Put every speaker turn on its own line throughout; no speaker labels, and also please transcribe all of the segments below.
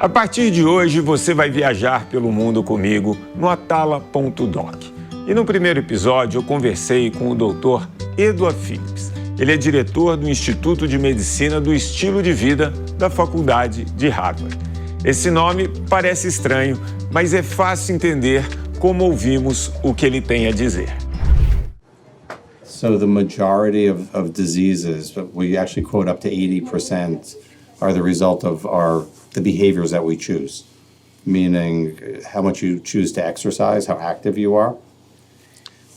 A partir de hoje, você vai viajar pelo mundo comigo no Atalla.doc. E no primeiro episódio, eu conversei com o Dr. Phillips. Ele é diretor do Instituto de Medicina do Estilo de Vida da Faculdade de Harvard. Esse nome parece estranho, mas é fácil entender como ouvimos o que ele tem a dizer.
So the majority of diseases, we actually quote up to 80%, are the result of the behaviors that we choose, meaning how much you choose to exercise, how active you are.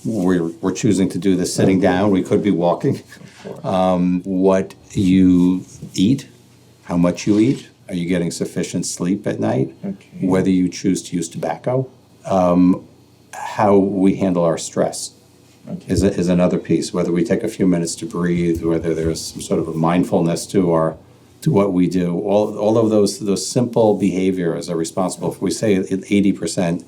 We're choosing to do this sitting down. We could be walking. What you eat, how much you eat. Are you getting sufficient sleep at night? Okay. Whether you choose to use tobacco. How we handle our stress is another piece. Whether we take a few minutes to breathe, whether there's some sort of a mindfulness to what we do. All of those simple behaviors are responsible for, we say, 80%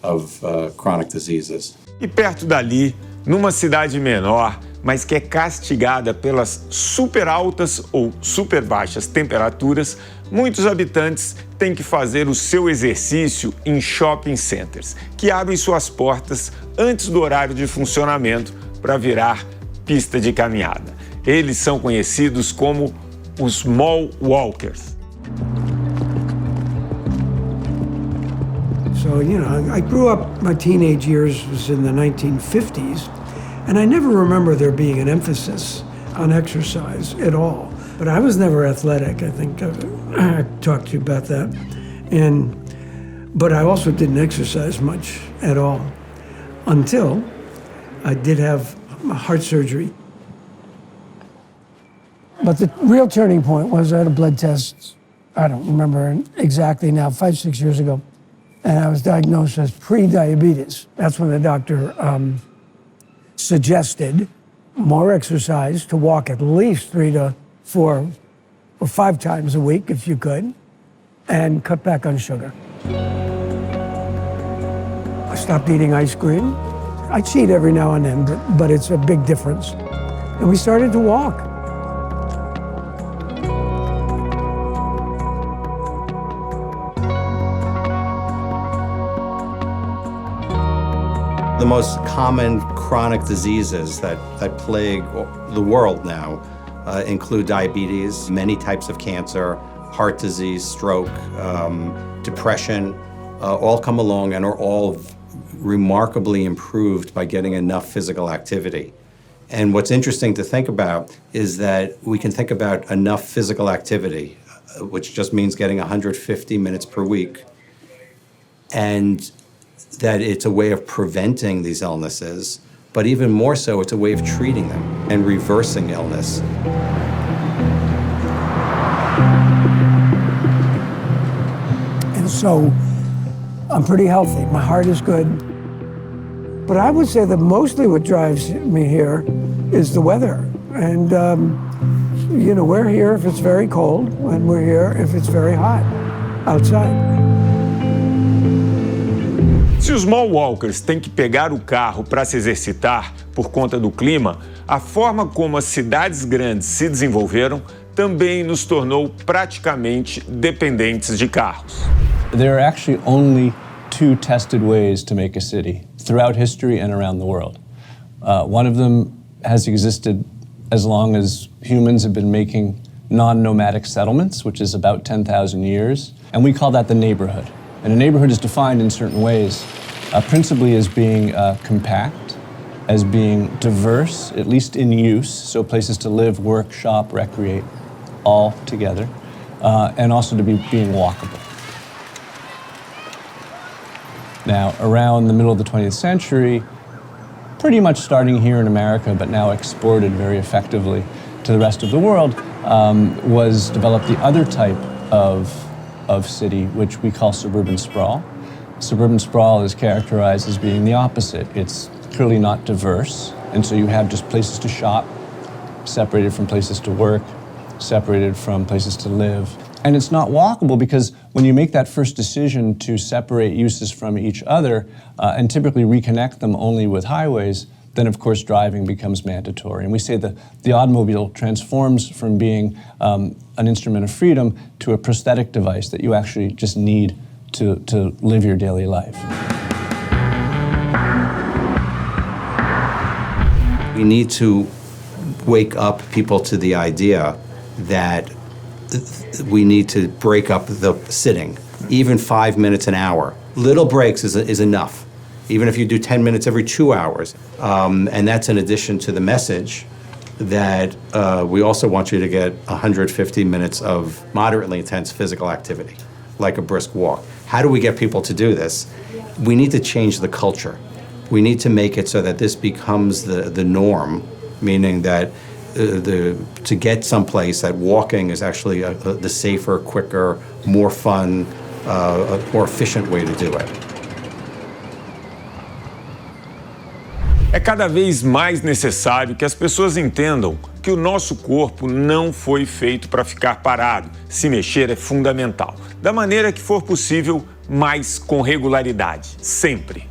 of chronic diseases.
E perto dali, numa cidade menor, mas que é castigada pelas super altas ou super baixas temperaturas, muitos habitantes têm que fazer o seu exercício em shopping centers, que abrem suas portas antes do horário de funcionamento para virar pista de caminhada. Eles são conhecidos como os mall walkers.
So, I grew up, my teenage years was in the 1950s, and I never remember there being an emphasis on exercise at all. But I was never athletic. I think I talked to you about that. But I also didn't exercise much at all until I did have heart surgery. But the real turning point was I had a blood test, I don't remember exactly now, 5-6 years ago, and I was diagnosed as pre-diabetes. That's when the doctor suggested more exercise, to walk at least 3 to 4 or 5 times a week if you could, and cut back on sugar. I stopped eating ice cream. I cheat every now and then, but it's a big difference. And we started to walk.
The most common chronic diseases that plague the world now include diabetes, many types of cancer, heart disease, stroke, depression, all come along and are all remarkably improved by getting enough physical activity. And what's interesting to think about is that we can think about enough physical activity, which just means getting 150 minutes per week, and that it's a way of preventing these illnesses, but even more so, it's a way of treating them and reversing illness.
And so I'm pretty healthy. My heart is good. But I would say that mostly what drives me here is the weather. And, we're here if it's very cold, and we're here if it's very hot outside.
Se os mall walkers têm que pegar o carro para se exercitar por conta do clima, a forma como as cidades grandes se desenvolveram também nos tornou praticamente dependentes de carros.
There are actually only 2 tested ways to make a city throughout history and around the world. One of them has existed as long as humans have been making non-nomadic settlements, which is about 10,000 years, and we call that the neighborhood. And a neighborhood is defined in certain ways, principally as being compact, as being diverse, at least in use, so places to live, work, shop, recreate, all together, and also to be being walkable. Now, around the middle of the 20th century, pretty much starting here in America, but now exported very effectively to the rest of the world, was developed the other type of city, which we call suburban sprawl. Suburban sprawl is characterized as being the opposite. It's clearly not diverse, and so you have just places to shop, separated from places to work, separated from places to live. And it's not walkable because when you make that first decision to separate uses from each other and typically reconnect them only with highways, then of course driving becomes mandatory. And we say that the automobile transforms from being an instrument of freedom to a prosthetic device that you actually just need to live your daily life.
We need to wake up people to the idea that we need to break up the sitting, even 5 minutes an hour. Little breaks is enough, even if you do 10 minutes every 2 hours. And that's in addition to the message that we also want you to get 150 minutes of moderately intense physical activity, like a brisk walk. How do we get people to do this? We need to change the culture. We need to make it so that this becomes the norm, meaning that to get someplace, that walking is actually the safer, quicker, more fun, a more efficient way to do it.
É cada vez mais necessário que as pessoas entendam que o nosso corpo não foi feito para ficar parado. Se mexer é fundamental, da maneira que for possível, mas com regularidade, sempre.